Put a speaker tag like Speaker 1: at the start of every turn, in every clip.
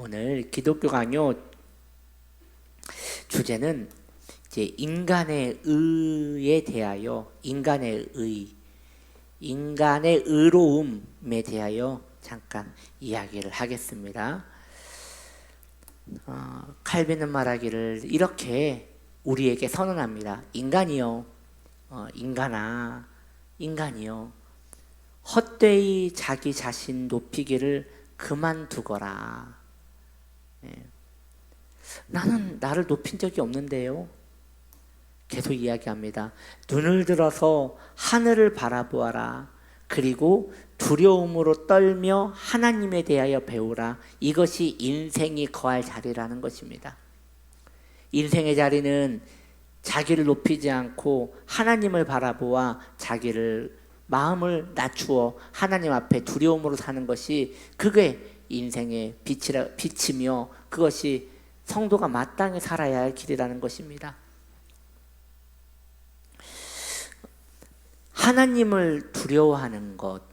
Speaker 1: 오늘 기독교 강요 주제는 이제 인간의 의에 대하여 인간의 의로움에 대하여 잠깐 이야기를 하겠습니다. 칼빈은 말하기를 이렇게 우리에게 선언합니다. 인간이여, 인간이여, 헛되이 자기 자신 높이기를 그만두거라. 나는 나를 높인 적이 없는데요. 계속 이야기합니다. 눈을 들어서 하늘을 바라보아라. 그리고 두려움으로 떨며 하나님에 대하여 배우라. 이것이 인생이 거할 자리라는 것입니다. 인생의 자리는 자기를 높이지 않고 하나님을 바라보아 자기를 마음을 낮추어 하나님 앞에 두려움으로 사는 것이 그게 인생의 빛이며 그것이 성도가 마땅히 살아야 할 길이라는 것입니다. 하나님을 두려워하는 것,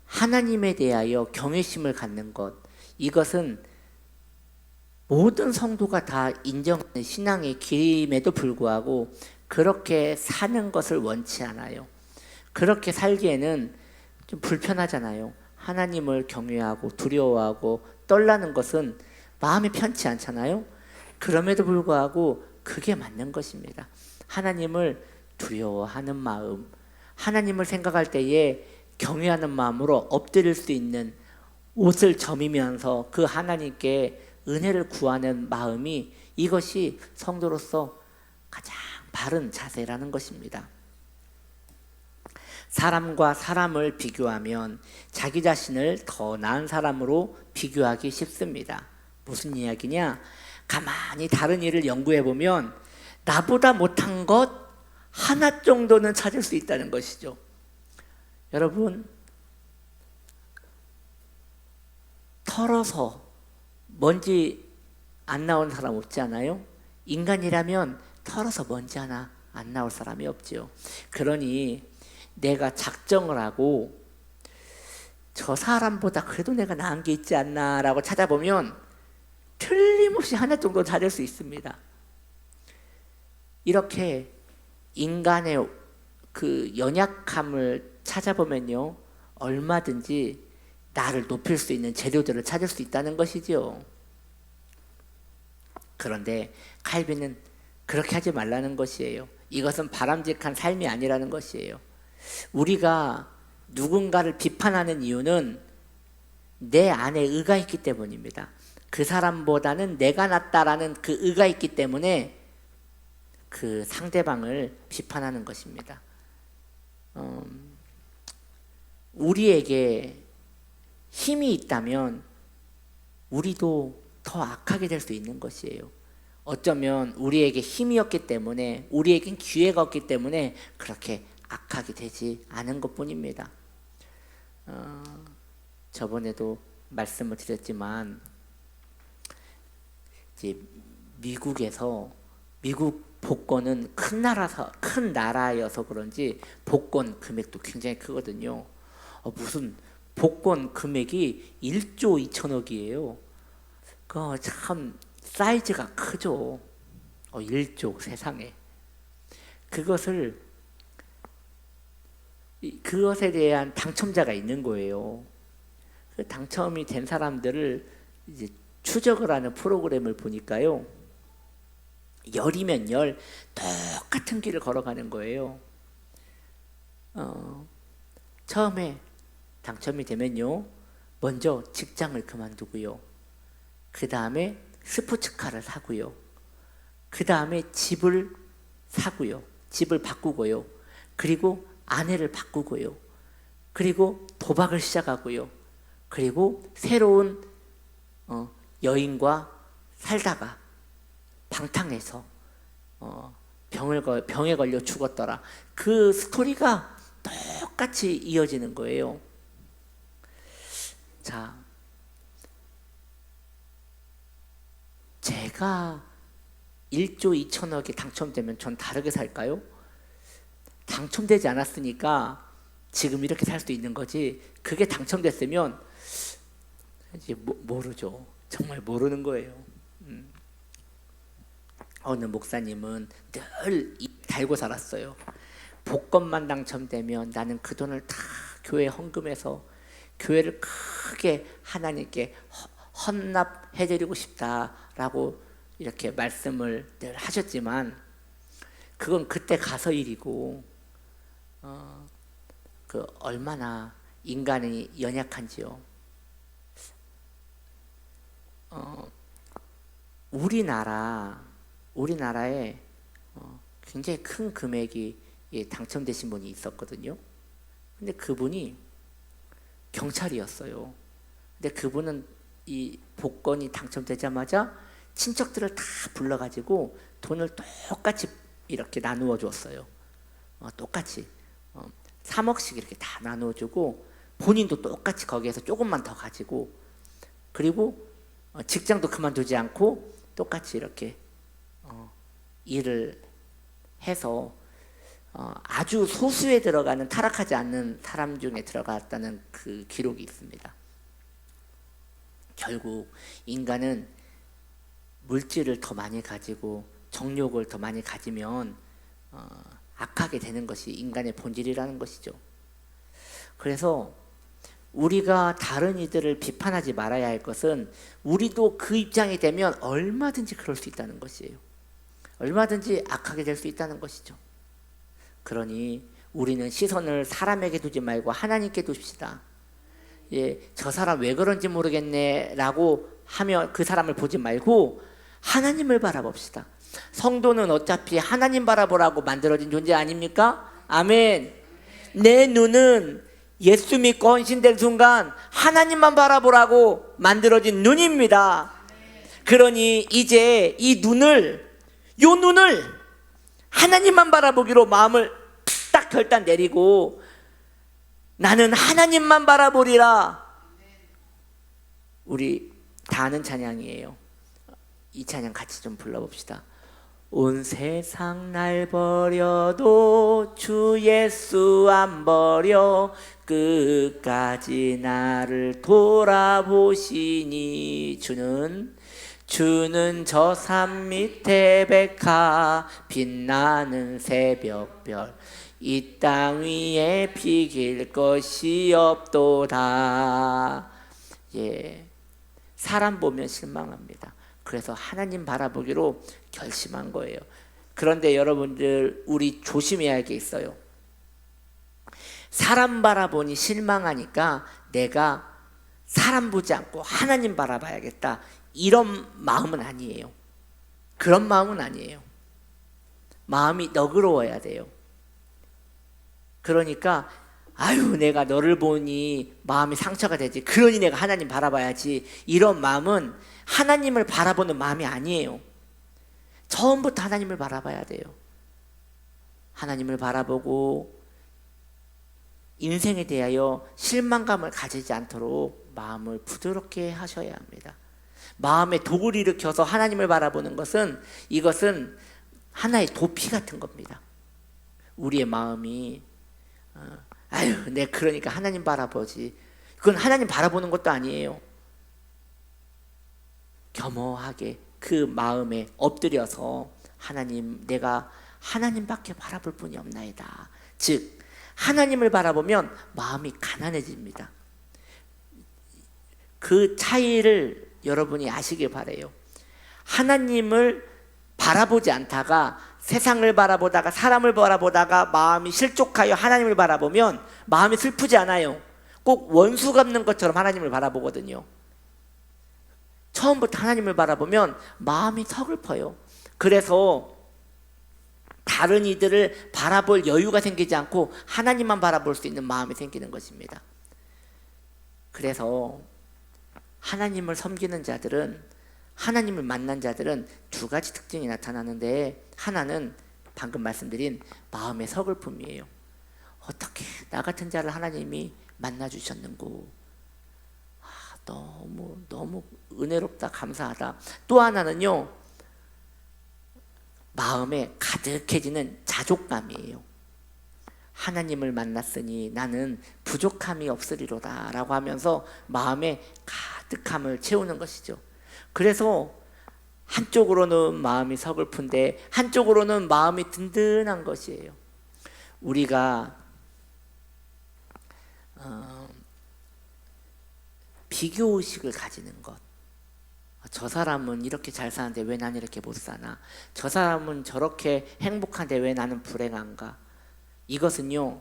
Speaker 1: 하나님에 대하여 경외심을 갖는 것, 이것은 모든 성도가 다 인정하는 신앙의 길임에도 불구하고 그렇게 사는 것을 원치 않아요. 그렇게 살기에는 좀 불편하잖아요. 하나님을 경외하고 두려워하고 떨라는 것은 마음이 편치 않잖아요. 그럼에도 불구하고 그게 맞는 것입니다. 하나님을 두려워하는 마음, 하나님을 생각할 때에 경외하는 마음으로 엎드릴 수 있는 옷을 저미면서 그 하나님께 은혜를 구하는 마음이 이것이 성도로서 가장 바른 자세라는 것입니다. 사람과 사람을 비교하면 자기 자신을 더 나은 사람으로 비교하기 쉽습니다. 무슨 이야기냐? 가만히 다른 일을 연구해 보면 나보다 못한 것 하나 정도는 찾을 수 있다는 것이죠. 여러분, 털어서 먼지 안 나오는 사람 없지 않아요? 인간이라면 털어서 먼지 하나 안 나올 사람이 없지요. 그러니 내가 작정을 하고 저 사람보다 그래도 내가 나은 게 있지 않나 라고 찾아보면 틀림없이 하나 정도 찾을 수 있습니다. 이렇게 인간의 그 연약함을 찾아보면요, 얼마든지 나를 높일 수 있는 재료들을 찾을 수 있다는 것이지요. 그런데 칼빈은 그렇게 하지 말라는 것이에요. 이것은 바람직한 삶이 아니라는 것이에요. 우리가 누군가를 비판하는 이유는 내 안에 의가 있기 때문입니다. 그 사람보다는 내가 낫다라는 그 의가 있기 때문에 그 상대방을 비판하는 것입니다. 우리에게 힘이 있다면 우리도 더 악하게 될 수 있는 것이에요. 어쩌면 우리에게 힘이 없기 때문에, 우리에겐 기회가 없기 때문에 그렇게 악하게 되지 않은 것뿐입니다. 저번에도 말씀을 드렸지만 이제 미국 복권은 큰 나라여서 그런지 복권 금액도 굉장히 크거든요. 무슨 복권 금액이 1조 2천억이에요. 그 참 사이즈가 크죠. 1조 세상에. 그것에 대한 당첨자가 있는 거예요. 그 당첨이 된 사람들을 이제 추적을 하는 프로그램을 보니까요, 열이면 열 똑같은 길을 걸어가는 거예요. 처음에 당첨이 되면요, 먼저 직장을 그만두고요, 그 다음에 스포츠카를 사고요, 그 다음에 집을 사고요, 집을 바꾸고요, 그리고 아내를 바꾸고요, 그리고 도박을 시작하고요, 그리고 새로운 여인과 살다가 방탕해서 병에 걸려 죽었더라. 그 스토리가 똑같이 이어지는 거예요. 자, 제가 1조 2천억이 당첨되면 전 다르게 살까요? 당첨되지 않았으니까 지금 이렇게 살 수 있는 거지, 그게 당첨됐으면 이제 모르죠. 정말 모르는 거예요. 어느 목사님은 늘 달고 살았어요. 복권만 당첨되면 나는 그 돈을 다 교회에 헌금해서 교회를 크게 하나님께 헌납해드리고 싶다라고 이렇게 말씀을 늘 하셨지만 그건 그때 가서 일이고 그 얼마나 인간이 연약한지요. 우리나라에 굉장히 큰 금액이 당첨되신 분이 있었거든요. 근데 그분이 경찰이었어요. 근데 그분은 이 복권이 당첨되자마자 친척들을 다 불러가지고 돈을 똑같이 이렇게 나누어 줬어요. 똑같이 3억씩 이렇게 다 나누어 주고 본인도 똑같이 거기에서 조금만 더 가지고 그리고 직장도 그만두지 않고 똑같이 이렇게 일을 해서 아주 소수에 들어가는 타락하지 않는 사람 중에 들어갔다는 그 기록이 있습니다. 결국 인간은 물질을 더 많이 가지고 정욕을 더 많이 가지면 악하게 되는 것이 인간의 본질이라는 것이죠. 그래서 우리가 다른 이들을 비판하지 말아야 할 것은 우리도 그 입장이 되면 얼마든지 그럴 수 있다는 것이에요. 얼마든지 악하게 될 수 있다는 것이죠. 그러니 우리는 시선을 사람에게 두지 말고 하나님께 두십시다. 저 사람 왜 그런지 모르겠네 라고 하며 그 사람을 보지 말고 하나님을 바라봅시다. 성도는 어차피 하나님 바라보라고 만들어진 존재 아닙니까? 아멘. 내 눈은 예수 믿고 헌신된 순간 하나님만 바라보라고 만들어진 눈입니다. 그러니 이제 이 눈을 하나님만 바라보기로 마음을 딱 결단 내리고 나는 하나님만 바라보리라. 우리 다 아는 찬양이에요. 이 찬양 같이 좀 불러봅시다. 온 세상 날 버려도 주 예수 안 버려 끝까지 나를 돌아보시니 주는 저 산 밑에 백화 빛나는 새벽별 이 땅 위에 비길 것이 없도다. 사람 보면 실망합니다. 그래서 하나님 바라보기로 결심한 거예요. 그런데 여러분들 우리 조심해야 할 게 있어요. 사람 바라보니 실망하니까 내가 사람 보지 않고 하나님 바라봐야겠다. 이런 마음은 아니에요. 그런 마음은 아니에요. 마음이 너그러워야 돼요. 그러니까 내가 너를 보니 마음이 상처가 되지. 그러니 내가 하나님 바라봐야지. 이런 마음은 하나님을 바라보는 마음이 아니에요. 처음부터 하나님을 바라봐야 돼요. 하나님을 바라보고 인생에 대하여 실망감을 가지지 않도록 마음을 부드럽게 하셔야 합니다. 마음에 독을 일으켜서 하나님을 바라보는 이것은 하나의 도피 같은 겁니다. 우리의 마음이 내 그러니까 하나님 바라보지. 그건 하나님 바라보는 것도 아니에요. 겸허하게 그 마음에 엎드려서 하나님, 내가 하나님밖에 바라볼 분이 없나이다. 즉 하나님을 바라보면 마음이 가난해집니다. 그 차이를 여러분이 아시길 바라요. 하나님을 바라보지 않다가 세상을 바라보다가 사람을 바라보다가 마음이 실족하여 하나님을 바라보면 마음이 슬프지 않아요. 꼭 원수 갚는 것처럼 하나님을 바라보거든요. 처음부터 하나님을 바라보면 마음이 서글퍼요. 그래서 다른 이들을 바라볼 여유가 생기지 않고 하나님만 바라볼 수 있는 마음이 생기는 것입니다. 그래서 하나님을 섬기는 자들은, 하나님을 만난 자들은 두 가지 특징이 나타나는데, 하나는 방금 말씀드린 마음의 서글픔이에요. 어떻게 나 같은 자를 하나님이 만나주셨는고, 너무 은혜롭다, 감사하다. 또 하나는요, 마음에 가득해지는 자족감이에요. 하나님을 만났으니 나는 부족함이 없으리로다 라고 하면서 마음에 가득함을 채우는 것이죠. 그래서 한쪽으로는 마음이 서글픈데 한쪽으로는 마음이 든든한 것이에요. 우리가 비교의식을 가지는 것. 저 사람은 이렇게 잘 사는데 왜 난 이렇게 못 사나? 저 사람은 저렇게 행복한데 왜 나는 불행한가? 이것은요,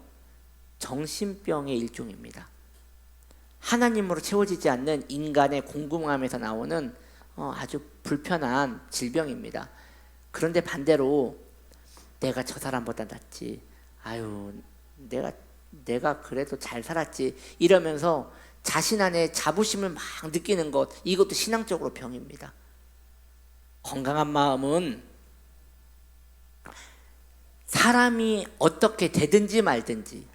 Speaker 1: 정신병의 일종입니다. 하나님으로 채워지지 않는 인간의 궁금함에서 나오는 아주 불편한 질병입니다. 그런데 반대로 내가 저 사람보다 낫지, 아유 내가 그래도 잘 살았지, 이러면서 자신 안에 자부심을 막 느끼는 것, 이것도 신앙적으로 병입니다. 건강한 마음은 사람이 어떻게 되든지 말든지,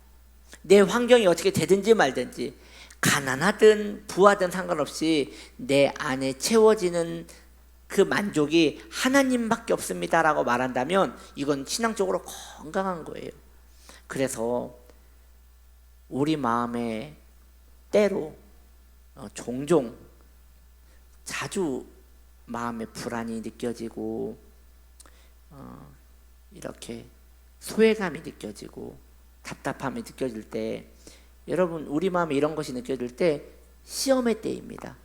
Speaker 1: 내 환경이 어떻게 되든지 말든지, 가난하든 부하든 상관없이 내 안에 채워지는 그 만족이 하나님밖에 없습니다라고 말한다면 이건 신앙적으로 건강한 거예요. 그래서 우리 마음에 때로 종종 자주 마음에 불안이 느껴지고 이렇게 소외감이 느껴지고 답답함이 느껴질 때, 여러분 우리 마음에 이런 것이 느껴질 때 시험의 때입니다.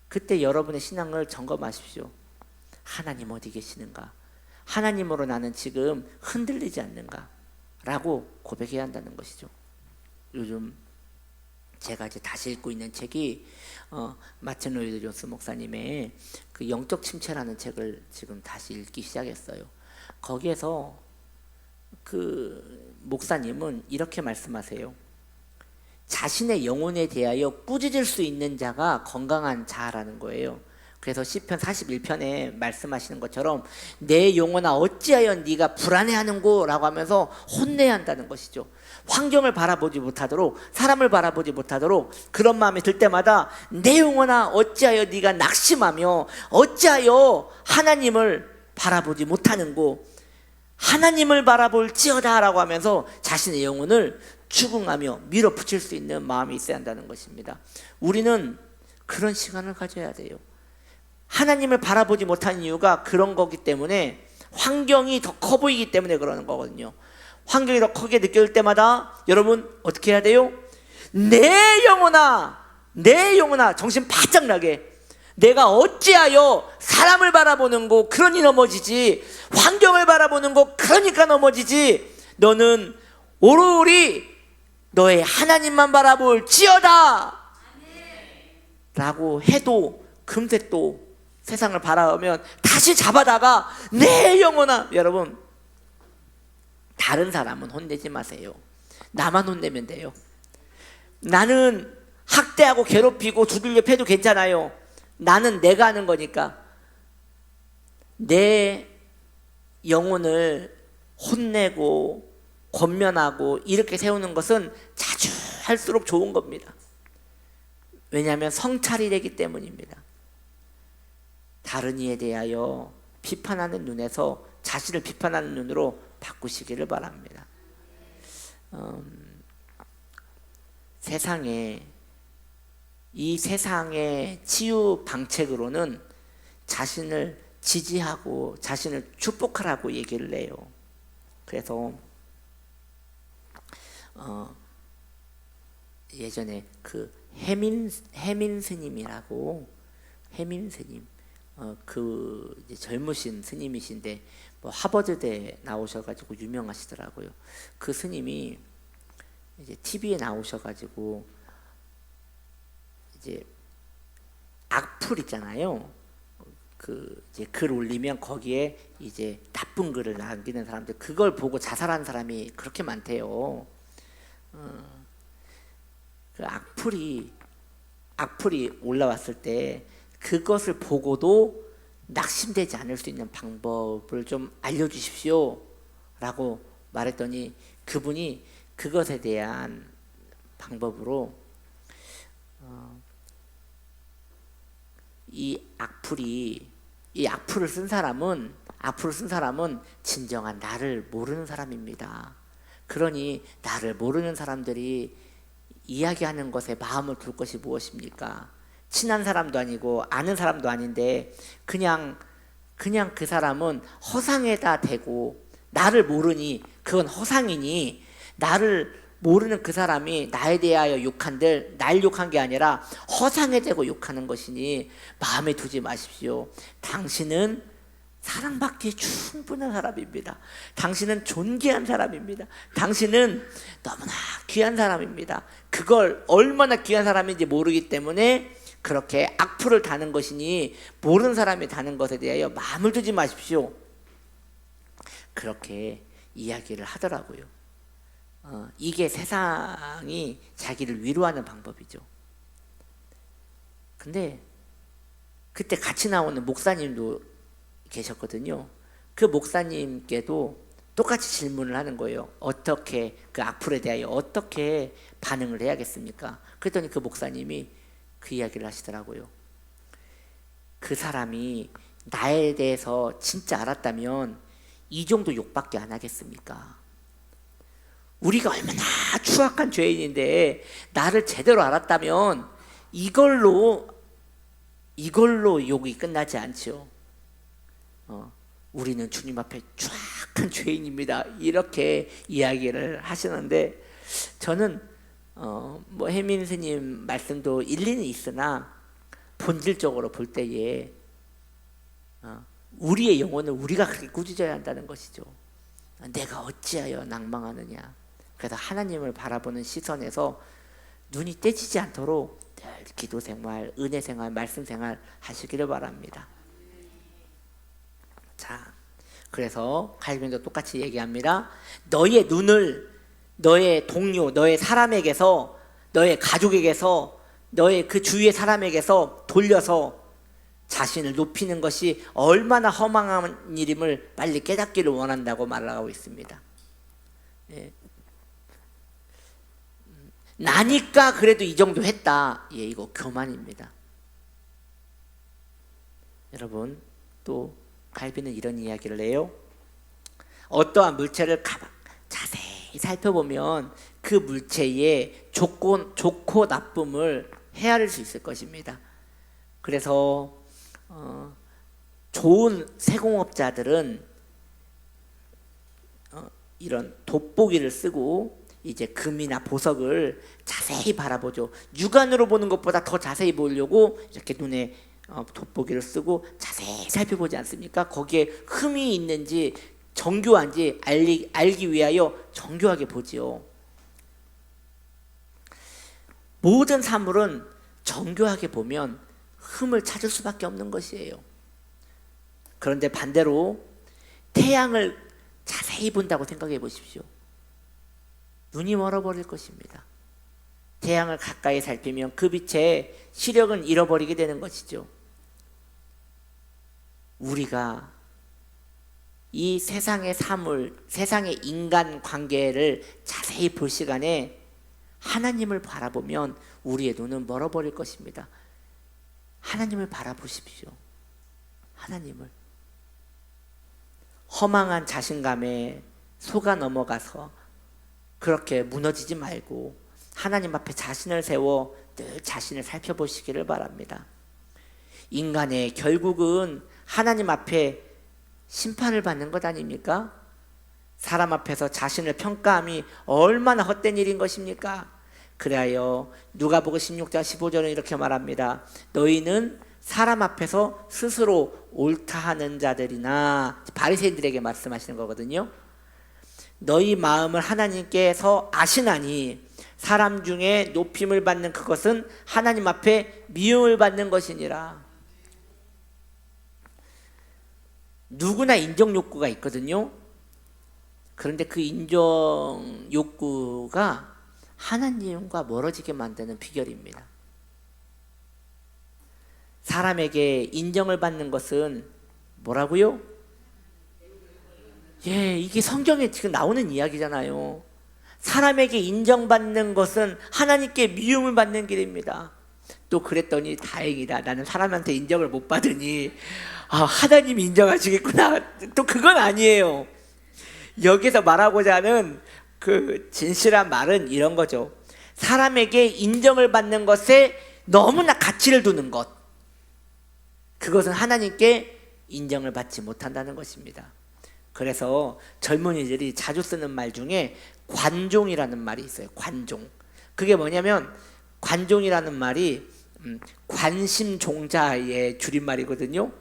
Speaker 1: 그때 여러분의 신앙을 점검하십시오. 하나님 어디 계시는가? 하나님으로 나는 지금 흔들리지 않는가? 라고 고백해야 한다는 것이죠. 요즘 제가 이제 다시 읽고 있는 책이 마틴 로이드 존스 목사님의 그 영적 침체라는 책을 지금 다시 읽기 시작했어요. 거기에서 그 목사님은 이렇게 말씀하세요. 자신의 영혼에 대하여 꾸짖을 수 있는 자가 건강한 자라는 거예요. 그래서 시편 41편에 말씀하시는 것처럼 내 영혼아 어찌하여 네가 불안해하는고 라고 하면서 혼내야 한다는 것이죠. 환경을 바라보지 못하도록, 사람을 바라보지 못하도록 그런 마음이 들 때마다 내 영혼아 어찌하여 네가 낙심하며 어찌하여 하나님을 바라보지 못하는고, 하나님을 바라볼지어다 라고 하면서 자신의 영혼을 추궁하며 밀어붙일 수 있는 마음이 있어야 한다는 것입니다. 우리는 그런 시간을 가져야 돼요. 하나님을 바라보지 못하는 이유가 그런 거기 때문에, 환경이 더 커 보이기 때문에 그러는 거거든요. 환경이 더 크게 느껴질 때마다 여러분 어떻게 해야 돼요? 내 영혼아, 내 영혼아, 정신 바짝 나게, 내가 어찌하여 사람을 바라보는 거 그러니 넘어지지, 환경을 바라보는 거 그러니까 넘어지지, 너는 오로리 너의 하나님만 바라볼지어다 라고 해도 금세 또 세상을 바라보면 다시 잡아다가 내 영혼아, 여러분 다른 사람은 혼내지 마세요. 나만 혼내면 돼요. 나는 학대하고 괴롭히고 두들겨 패도 괜찮아요. 나는 내가 하는 거니까. 내 영혼을 혼내고 권면하고 이렇게 세우는 것은 자주 할수록 좋은 겁니다. 왜냐하면 성찰이 되기 때문입니다. 다른 이에 대하여 비판하는 눈에서 자신을 비판하는 눈으로 바꾸시기를 바랍니다. 이 세상의 치유 방책으로는 자신을 지지하고 자신을 축복하라고 얘기를 해요. 그래서 예전에 그 해민 스님이라고, 해민 스님, 그 이제 젊으신 스님이신데 뭐 하버드대 나오셔가지고 유명하시더라고요. 그 스님이 이제 TV에 나오셔가지고 이제 악플 있잖아요. 그 이제 글 올리면 거기에 이제 나쁜 글을 남기는 사람들, 그걸 보고 자살한 사람이 그렇게 많대요. 그 악플이 올라왔을 때 그것을 보고도 낙심되지 않을 수 있는 방법을 좀 알려주십시오 라고 말했더니, 그분이 그것에 대한 방법으로 이 악플을 쓴 사람은 진정한 나를 모르는 사람입니다. 그러니 나를 모르는 사람들이 이야기하는 것에 마음을 둘 것이 무엇입니까? 친한 사람도 아니고 아는 사람도 아닌데 그냥 그 사람은 허상에다 대고, 나를 모르니 그건 허상이니, 나를 모르는 그 사람이 나에 대하여 욕한들 날 욕한 게 아니라 허상에 대고 욕하는 것이니 마음에 두지 마십시오. 당신은 사랑받기에 충분한 사람입니다. 당신은 존귀한 사람입니다. 당신은 너무나 귀한 사람입니다. 그걸 얼마나 귀한 사람인지 모르기 때문에 그렇게 악플을 다는 것이니 모르는 사람이 다는 것에 대하여 마음을 두지 마십시오. 그렇게 이야기를 하더라고요. 이게 세상이 자기를 위로하는 방법이죠. 근데 그때 같이 나오는 목사님도 계셨거든요. 그 목사님께도 똑같이 질문을 하는 거예요. 어떻게 그 악플에 대하여 어떻게 반응을 해야겠습니까? 그랬더니 그 목사님이 그 이야기를 하시더라고요. 그 사람이 나에 대해서 진짜 알았다면 이 정도 욕밖에 안 하겠습니까? 우리가 얼마나 추악한 죄인인데 나를 제대로 알았다면 이걸로 욕이 끝나지 않죠. 우리는 주님 앞에 추악한 죄인입니다. 이렇게 이야기를 하시는데 저는 뭐 혜민 스님 말씀도 일리는 있으나 본질적으로 볼 때에 우리의 영혼을 우리가 그렇게 꾸짖어야 한다는 것이죠. 내가 어찌하여 낭망하느냐. 그래서 하나님을 바라보는 시선에서 눈이 떼지지 않도록 늘 기도 생활, 은혜 생활, 말씀 생활 하시기를 바랍니다. 자, 그래서 칼빈도 똑같이 얘기합니다. 너의 눈을 너의 동료, 너의 사람에게서, 너의 가족에게서, 너의 그 주위의 사람에게서 돌려서 자신을 높이는 것이 얼마나 허망한 일임을 빨리 깨닫기를 원한다고 말하고 있습니다. 예. 나니까 그래도 이 정도 했다. 예, 이거 교만입니다. 여러분, 또 갈비는 이런 이야기를 해요. 어떠한 물체를 자세히 살펴보면 그 물체의 좋고 나쁨을 헤아릴 수 있을 것입니다. 그래서 좋은 세공업자들은 이런 돋보기를 쓰고 이제 금이나 보석을 자세히 바라보죠. 육안으로 보는 것보다 더 자세히 보려고 이렇게 눈에 돋보기를 쓰고 자세히 살펴보지 않습니까? 거기에 흠이 있는지 정교한지 알기 위하여 정교하게 보지요. 모든 사물은 정교하게 보면 흠을 찾을 수밖에 없는 것이에요. 그런데 반대로 태양을 자세히 본다고 생각해 보십시오. 눈이 멀어버릴 것입니다. 태양을 가까이 살피면 그 빛의 시력은 잃어버리게 되는 것이죠. 우리가 이 세상의 사물, 세상의 인간 관계를 자세히 볼 시간에 하나님을 바라보면 우리의 눈은 멀어버릴 것입니다. 하나님을 바라보십시오. 하나님을. 허망한 자신감에 속아 넘어가서 그렇게 무너지지 말고 하나님 앞에 자신을 세워 늘 자신을 살펴보시기를 바랍니다. 인간의 결국은 하나님 앞에 심판을 받는 것 아닙니까? 사람 앞에서 자신을 평가함이 얼마나 헛된 일인 것입니까? 그래야 누가복음 16장 15절은 이렇게 말합니다. 너희는 사람 앞에서 스스로 옳다 하는 자들이나, 바리새인들에게 말씀하시는 거거든요. 너희 마음을 하나님께서 아시나니 사람 중에 높임을 받는 그것은 하나님 앞에 미움을 받는 것이니라. 누구나 인정 욕구가 있거든요. 그런데 그 인정 욕구가 하나님과 멀어지게 만드는 비결입니다. 사람에게 인정을 받는 것은 뭐라고요? 예, 이게 성경에 지금 나오는 이야기잖아요. 사람에게 인정받는 것은 하나님께 미움을 받는 길입니다. 또 그랬더니 다행이다. 나는 사람한테 인정을 못 받으니 하나님이 인정하시겠구나. 또 그건 아니에요. 여기서 말하고자 하는 그 진실한 말은 이런 거죠. 사람에게 인정을 받는 것에 너무나 가치를 두는 것, 그것은 하나님께 인정을 받지 못한다는 것입니다. 그래서 젊은이들이 자주 쓰는 말 중에 관종이라는 말이 있어요. 관종. 그게 뭐냐면, 관종이라는 말이 관심종자의 줄임말이거든요.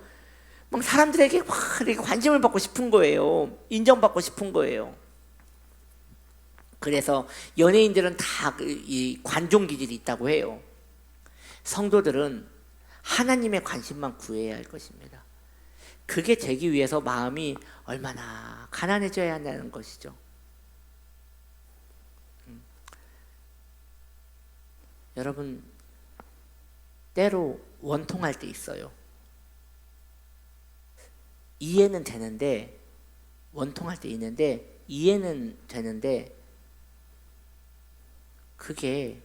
Speaker 1: 막 사람들에게 막 이렇게 관심을 받고 싶은 거예요. 인정받고 싶은 거예요. 그래서 연예인들은 다 이 관종 기질이 있다고 해요. 성도들은 하나님의 관심만 구해야 할 것입니다. 그게 되기 위해서 마음이 얼마나 가난해져야 한다는 것이죠. 여러분, 때로 원통할 때 있어요. 이해는 되는데, 원통할 때 있는데 이해는 되는데, 그게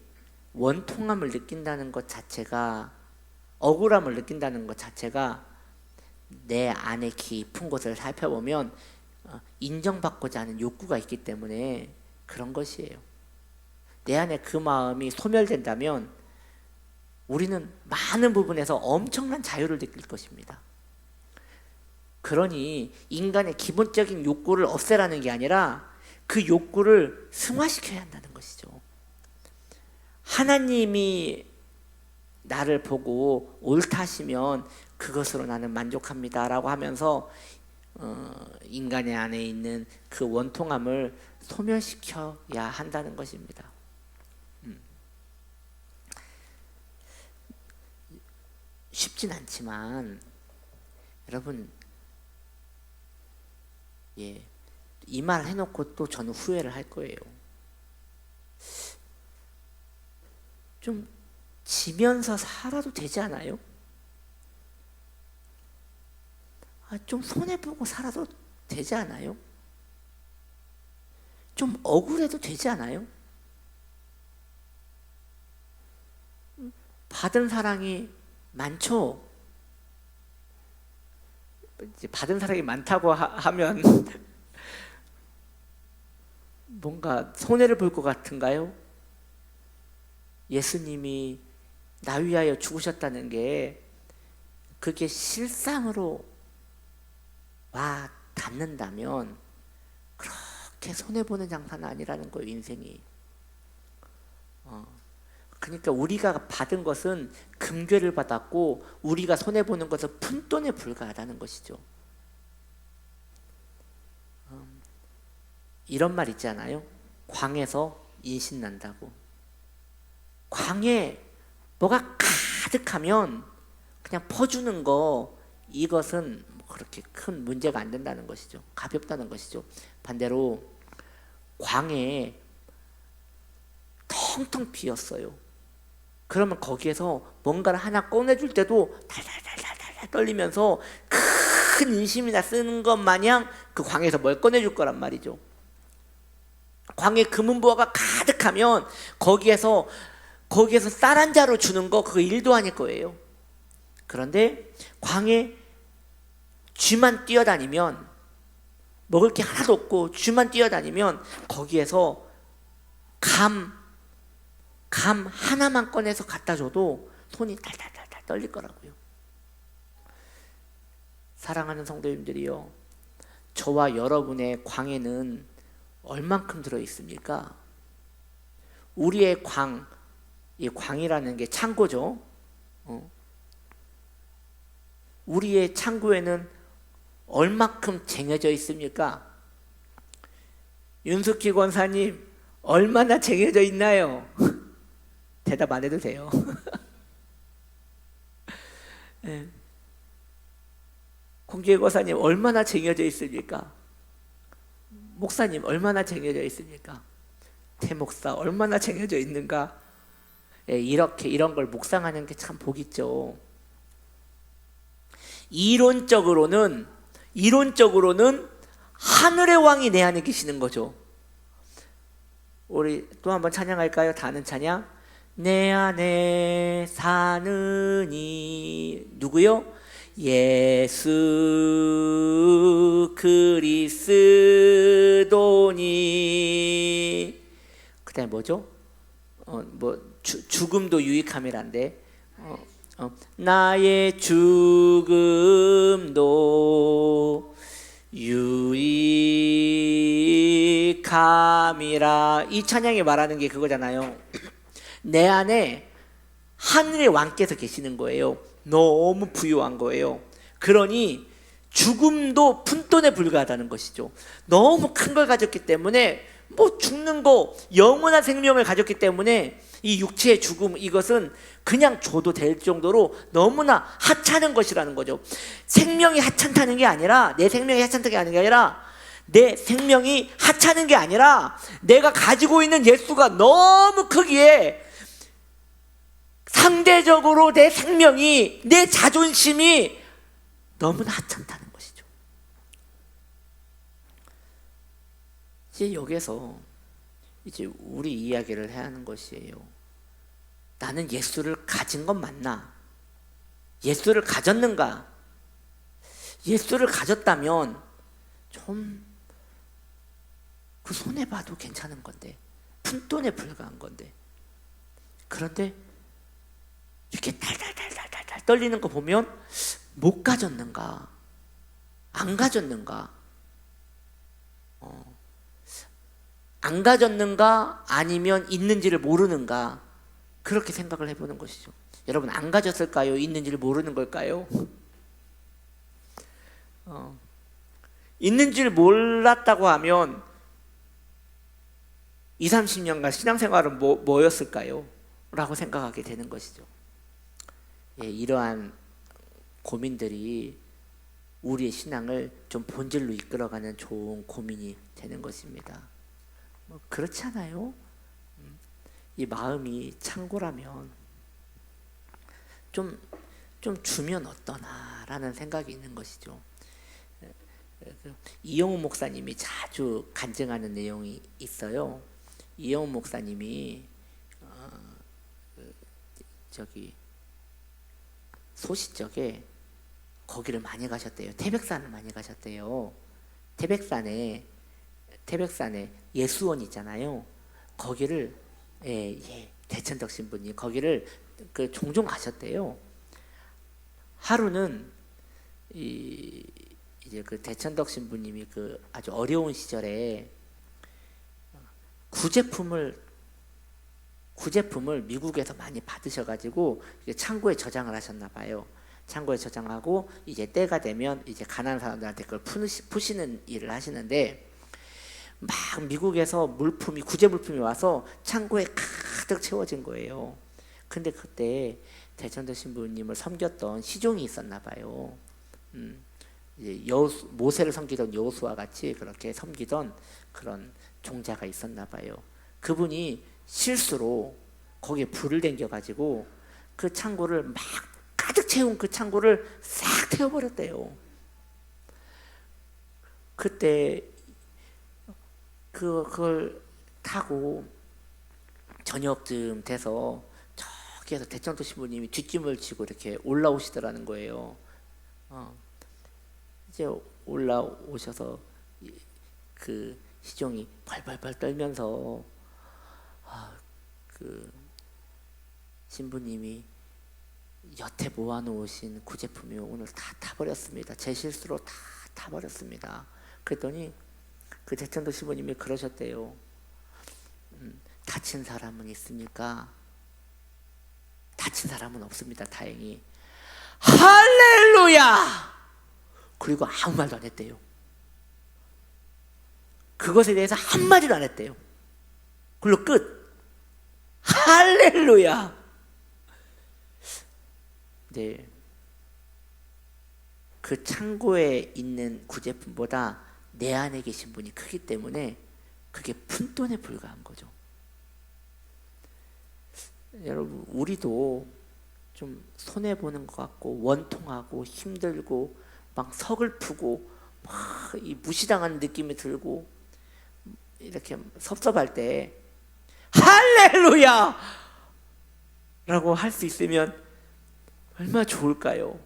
Speaker 1: 원통함을 느낀다는 것 자체가, 억울함을 느낀다는 것 자체가 내 안에 깊은 곳을 살펴보면 인정받고자 하는 욕구가 있기 때문에 그런 것이에요. 내 안에 그 마음이 소멸된다면 우리는 많은 부분에서 엄청난 자유를 느낄 것입니다. 그러니 인간의 기본적인 욕구를 없애라는 게 아니라 그 욕구를 승화시켜야 한다는 것이죠. 하나님이 나를 보고 옳다 하시면 그것으로 나는 만족합니다 라고 하면서 인간의 안에 있는 그 원통함을 소멸시켜야 한다는 것입니다. 쉽진 않지만 여러분, 이 말 해놓고 또 저는 후회를 할 거예요. 좀 지면서 살아도 되지 않아요? 좀 손해보고 살아도 되지 않아요? 좀 억울해도 되지 않아요? 받은 사랑이 많죠? 받은 사랑이 많다고 하면 뭔가 손해를 볼 것 같은가요? 예수님이 나 위하여 죽으셨다는 게 그게 실상으로 와 닿는다면 그렇게 손해보는 장사는 아니라는 거예요, 인생이. 그러니까 우리가 받은 것은 금괴를 받았고 우리가 손해보는 것은 푼돈에 불과하다는 것이죠. 이런 말 있잖아요. 광에서 인신 난다고. 광에 뭐가 가득하면 그냥 퍼주는 거, 이것은 그렇게 큰 문제가 안 된다는 것이죠. 가볍다는 것이죠. 반대로 광에 텅텅 비었어요. 그러면 거기에서 뭔가를 하나 꺼내줄 때도 달달달달달 떨리면서 큰 인심이나 쓰는 것 마냥 그 광에서 뭘 꺼내줄 거란 말이죠. 광에 금은보화가 가득하면 거기에서 쌀 한 자루 주는 거, 그거 일도 아닐 거예요. 그런데 광에 쥐만 뛰어다니면, 먹을 게 하나도 없고 쥐만 뛰어다니면 거기에서 감 하나만 꺼내서 갖다 줘도 손이 달달달달 떨릴 거라고요. 사랑하는 성도님들이요, 저와 여러분의 광에는 얼만큼 들어있습니까? 우리의 이 광이라는 게 창고죠. 우리의 창고에는 얼만큼 쟁여져 있습니까? 윤숙희 권사님, 얼마나 쟁여져 있나요? 대답 안 해도 돼요. 네. 공기의 권사님, 얼마나 쟁여져 있습니까? 목사님, 얼마나 쟁여져 있습니까? 태목사, 얼마나 쟁여져 있는가? 이런 걸 묵상하는 게 참 복 있죠. 이론적으로는 하늘의 왕이 내 안에 계시는 거죠. 우리 또 한번 찬양할까요? 다 아는 찬양. 내 안에 사는 이 누구요? 예수 그리스도니. 그다음에 뭐죠? 죽음도 유익함이란데 나의 죽음도 유익함이라. 이 찬양이 말하는 게 그거잖아요. 내 안에 하늘의 왕께서 계시는 거예요. 너무 부유한 거예요. 그러니 죽음도 푼돈에 불과하다는 것이죠. 너무 큰 걸 가졌기 때문에, 뭐 죽는 거, 영원한 생명을 가졌기 때문에 이 육체의 죽음, 이것은 그냥 줘도 될 정도로 너무나 하찮은 것이라는 거죠. 생명이 하찮다는 게 아니라, 내 생명이 하찮다는 게 아니라, 내 생명이 하찮은 게 아니라 내가 가지고 있는 예수가 너무 크기에 상대적으로 내 생명이, 내 자존심이 너무나 하찮다는 것이죠. 이제 여기서 이제 우리 이야기를 해야 하는 것이에요. 나는 예수를 가진 건 맞나? 예수를 가졌는가? 예수를 가졌다면 좀 그 손해봐도 괜찮은 건데, 푼돈에 불과한 건데, 그런데 이렇게 달달달달달달 떨리는 거 보면 못 가졌는가? 안 가졌는가? 안 가졌는가? 아니면 있는지를 모르는가? 그렇게 생각을 해보는 것이죠. 여러분, 안 가졌을까요? 있는지를 모르는 걸까요? 있는지를 몰랐다고 하면 20, 30년간 신앙생활은 뭐였을까요? 라고 생각하게 되는 것이죠. 예, 이러한 고민들이 우리의 신앙을 좀 본질로 이끌어가는 좋은 고민이 되는 것입니다. 그렇지 않아요? 이 마음이 창고라면 좀 주면 어떠나라는 생각이 있는 것이죠. 이영훈 목사님이 자주 간증하는 내용이 있어요. 이영훈 목사님이 소시적에 거기를 많이 가셨대요. 태백산을 많이 가셨대요. 태백산에 예수원 있잖아요. 거기를 대천덕 신부님 거기를 종종 가셨대요. 하루는 이제 그 대천덕 신부님이 그 아주 어려운 시절에 구제품을 미국에서 많이 받으셔가지고 창고에 저장을 하셨나 봐요. 창고에 저장하고 이제 때가 되면 이제 가난한 사람들한테 그걸 푸시는 일을 하시는데, 막 미국에서 구제 물품이 와서 창고에 가득 채워진 거예요. 근데 그때 대천덕 신부님을 섬겼던 시종이 있었나 봐요. 이제 모세를 섬기던 여호수아와 같이 그렇게 섬기던 그런 종자가 있었나 봐요. 그분이 실수로 거기에 불을 댕겨가지고 그 창고를 막 가득 채운 그 창고를 싹 태워버렸대요. 그때 그걸 타고 저녁쯤 돼서 저기에서 대천도 신부님이 뒷짐을 지고 이렇게 올라오시더라는 거예요. 이제 올라오셔서 그 시종이 벌벌벌 떨면서 그 신부님이 여태 모아놓으신 구제품이 오늘 다 타버렸습니다. 제 실수로 다 타버렸습니다. 그랬더니 그 대천도 신부님이 그러셨대요. 다친 사람은 있습니까? 다친 사람은 없습니다. 다행히. 할렐루야! 그리고 아무 말도 안 했대요. 그것에 대해서 한마디도 안 했대요. 그걸로 끝. 할렐루야. 네. 그 창고에 있는 구제품보다 내 안에 계신 분이 크기 때문에 그게 푼돈에 불과한 거죠. 여러분, 우리도 좀 손해보는 것 같고 원통하고 힘들고 막 서글프고 막 이 무시당하는 느낌이 들고 이렇게 섭섭할 때 할렐루야! 라고 할 수 있으면 얼마나 좋을까요?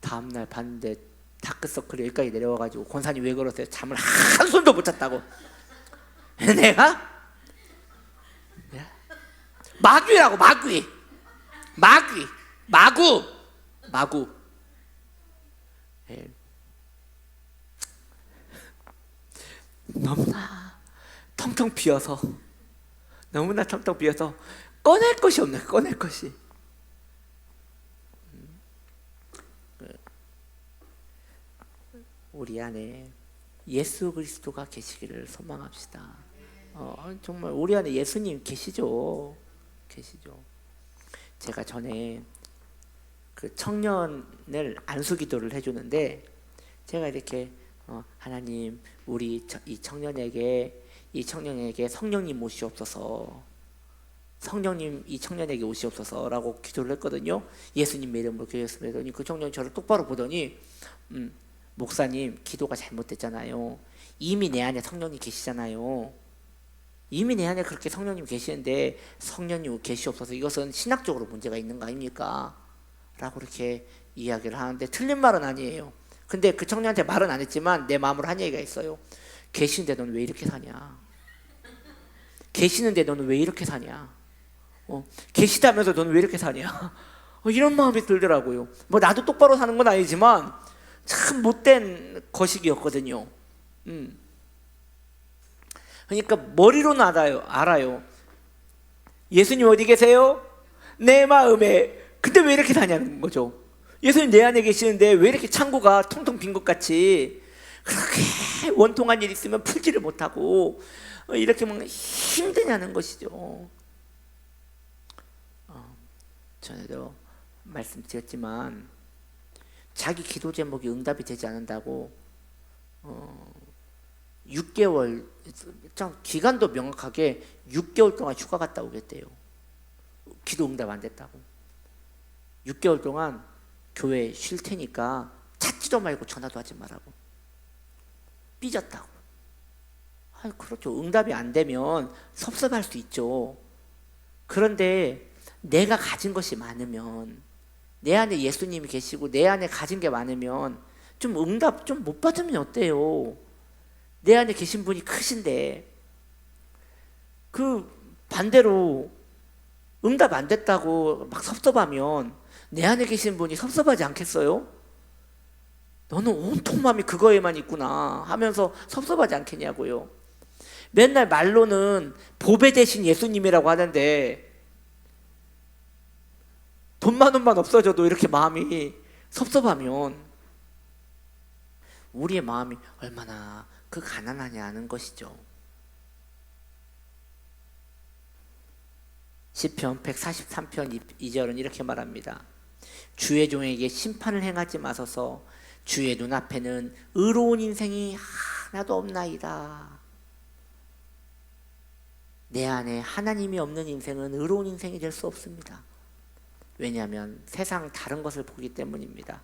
Speaker 1: 다음날 봤는데 다크서클이 여기까지 내려와가지고 권사님 왜 그러세요? 잠을 한숨도 못 잤다고. 내가? 마귀라고, 마귀. 마구. 예. 너무나 텅텅 비어서 꺼낼 것이 없네. 꺼낼 것이. 우리 안에 예수 그리스도가 계시기를 소망합시다. 정말 우리 안에 예수님 계시죠. 제가 전에 그 청년을 안수기도를 해주는데 제가 이렇게 하나님 우리 이 청년에게 성령님 오시옵소서, 성령님 이 청년에게 오시옵소서라고 기도를 했거든요. 예수님의 이름으로 기도했습니다. 그 청년이 저를 똑바로 보더니 목사님 기도가 잘못됐잖아요. 이미 내 안에 성령님 계시잖아요. 이미 내 안에 그렇게 성령님 계시는데 성령님 계시옵소서, 이것은 신학적으로 문제가 있는 거 아닙니까? 라고 이렇게 이야기를 하는데 틀린 말은 아니에요. 근데 그 청년한테 말은 안 했지만 내 마음으로 한 얘기가 있어요. 계시는데 너는 왜 이렇게 사냐? 계시는데 너는 왜 이렇게 사냐? 계시다면서 너는 왜 이렇게 사냐? 이런 마음이 들더라고요. 뭐 나도 똑바로 사는 건 아니지만 참 못된 거식이었거든요. 그러니까 머리로는 알아요. 예수님 어디 계세요? 내 마음에. 근데 왜 이렇게 사냐는 거죠. 예수님 내 안에 계시는데 왜 이렇게 창고가 텅텅 빈 것 같이 그렇게 원통한 일 있으면 풀지를 못하고 이렇게 막 힘드냐는 것이죠. 전에도 말씀드렸지만 자기 기도 제목이 응답이 되지 않는다고 6개월, 기간도 명확하게 6개월 동안 휴가 갔다 오겠대요. 기도 응답 안 됐다고. 6개월 동안 교회 쉴 테니까 찾지도 말고 전화도 하지 말라고. 삐졌다고. 그렇죠. 응답이 안 되면 섭섭할 수 있죠. 그런데 내가 가진 것이 많으면, 내 안에 예수님이 계시고 내 안에 가진 게 많으면 좀 응답 좀 못 받으면 어때요? 내 안에 계신 분이 크신데. 그 반대로 응답 안 됐다고 막 섭섭하면 내 안에 계신 분이 섭섭하지 않겠어요? 너는 온통 마음이 그거에만 있구나 하면서 섭섭하지 않겠냐고요. 맨날 말로는 보배 대신 예수님이라고 하는데 돈만 원만 없어져도 이렇게 마음이 섭섭하면 우리의 마음이 얼마나 가난하냐는 것이죠. 시편 143편 2절은 이렇게 말합니다. 주의 종에게 심판을 행하지 마소서. 주의 눈앞에는 의로운 인생이 하나도 없나이다. 내 안에 하나님이 없는 인생은 의로운 인생이 될 수 없습니다. 왜냐하면 세상 다른 것을 보기 때문입니다.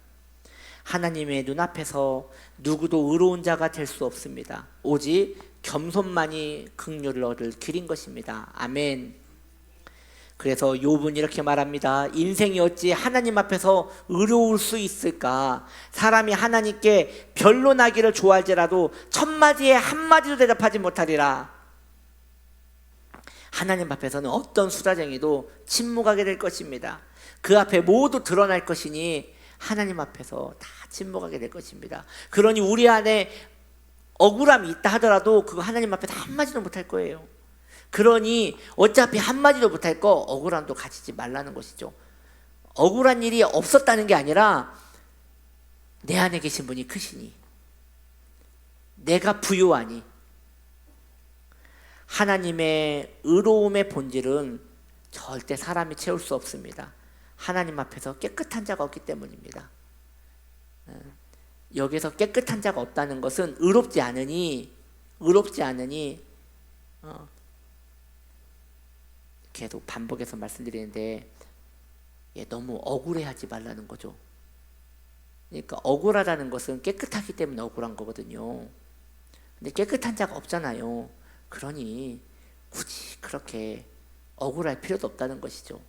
Speaker 1: 하나님의 눈앞에서 누구도 의로운 자가 될 수 없습니다. 오직 겸손만이 긍휼을 얻을 길인 것입니다. 아멘. 그래서 욥은 이렇게 말합니다. 인생이 어찌 하나님 앞에서 의로울 수 있을까? 사람이 하나님께 변론하기를 좋아할지라도 천마디에 한마디도 대답하지 못하리라. 하나님 앞에서는 어떤 수다쟁이도 침묵하게 될 것입니다. 그 앞에 모두 드러날 것이니 하나님 앞에서 다 침묵하게 될 것입니다. 그러니 우리 안에 억울함이 있다 하더라도 그거 하나님 앞에서 한마디도 못할 거예요. 그러니 어차피 한마디도 못할 거 억울함도 가지지 말라는 것이죠. 억울한 일이 없었다는 게 아니라 내 안에 계신 분이 크시니, 내가 부유하니. 하나님의 의로움의 본질은 절대 사람이 채울 수 없습니다. 하나님 앞에서 깨끗한 자가 없기 때문입니다. 여기서 깨끗한 자가 없다는 것은 의롭지 않으니 계속 반복해서 말씀드리는데 너무 억울해하지 말라는 거죠. 그러니까 억울하다는 것은 깨끗하기 때문에 억울한 거거든요. 근데 깨끗한 자가 없잖아요. 그러니 굳이 그렇게 억울할 필요도 없다는 것이죠.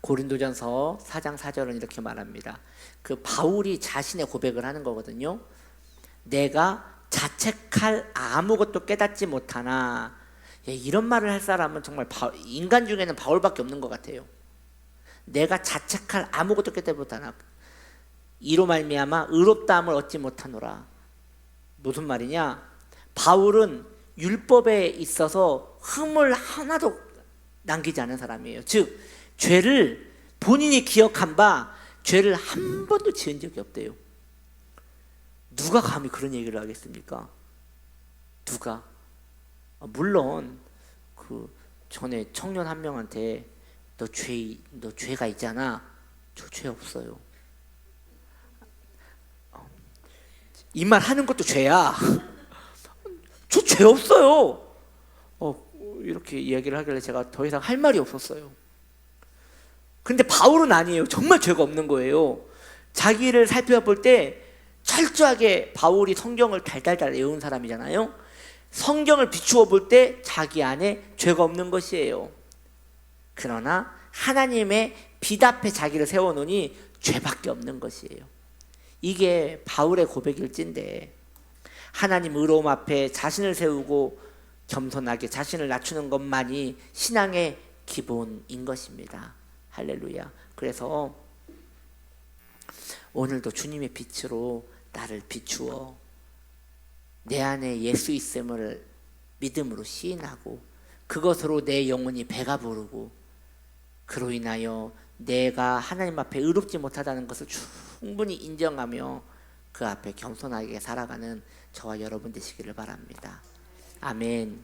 Speaker 1: 고린도전서 4장 4절은 이렇게 말합니다. 그 바울이 자신의 고백을 하는 거거든요. 내가 자책할 아무것도 깨닫지 못하나 예, 이런 말을 할 사람은 정말 인간 중에는 바울밖에 없는 것 같아요. 내가 자책할 아무것도 깨닫지 못하나 이로 말미암아 의롭다함을 얻지 못하노라. 무슨 말이냐? 바울은 율법에 있어서 흠을 하나도 남기지 않은 사람이에요. 즉 죄를 본인이 기억한 바 죄를 한 번도 지은 적이 없대요. 누가 감히 그런 얘기를 하겠습니까? 누가? 물론 그 전에 청년 한 명한테 너 죄가 있잖아. 저 죄 없어요. 이 말 하는 것도 죄야. 저 죄 없어요. 이렇게 이야기를 하길래 제가 더 이상 할 말이 없었어요. 근데 바울은 아니에요. 정말 죄가 없는 거예요. 자기를 살펴볼 때 철저하게 바울이 성경을 달달달 외운 사람이잖아요. 성경을 비추어 볼 때 자기 안에 죄가 없는 것이에요. 그러나 하나님의 빛 앞에 자기를 세워놓으니 죄밖에 없는 것이에요. 이게 바울의 고백일진데, 하나님 의로움 앞에 자신을 세우고 겸손하게 자신을 낮추는 것만이 신앙의 기본인 것입니다. 할렐루야. 그래서 오늘도 주님의 빛으로 나를 비추어 내 안에 예수 있음을 믿음으로 시인하고 그것으로 내 영혼이 배가 부르고 그로 인하여 내가 하나님 앞에 의롭지 못하다는 것을 충분히 인정하며 그 앞에 겸손하게 살아가는 저와 여러분 되시기를 바랍니다. 아멘.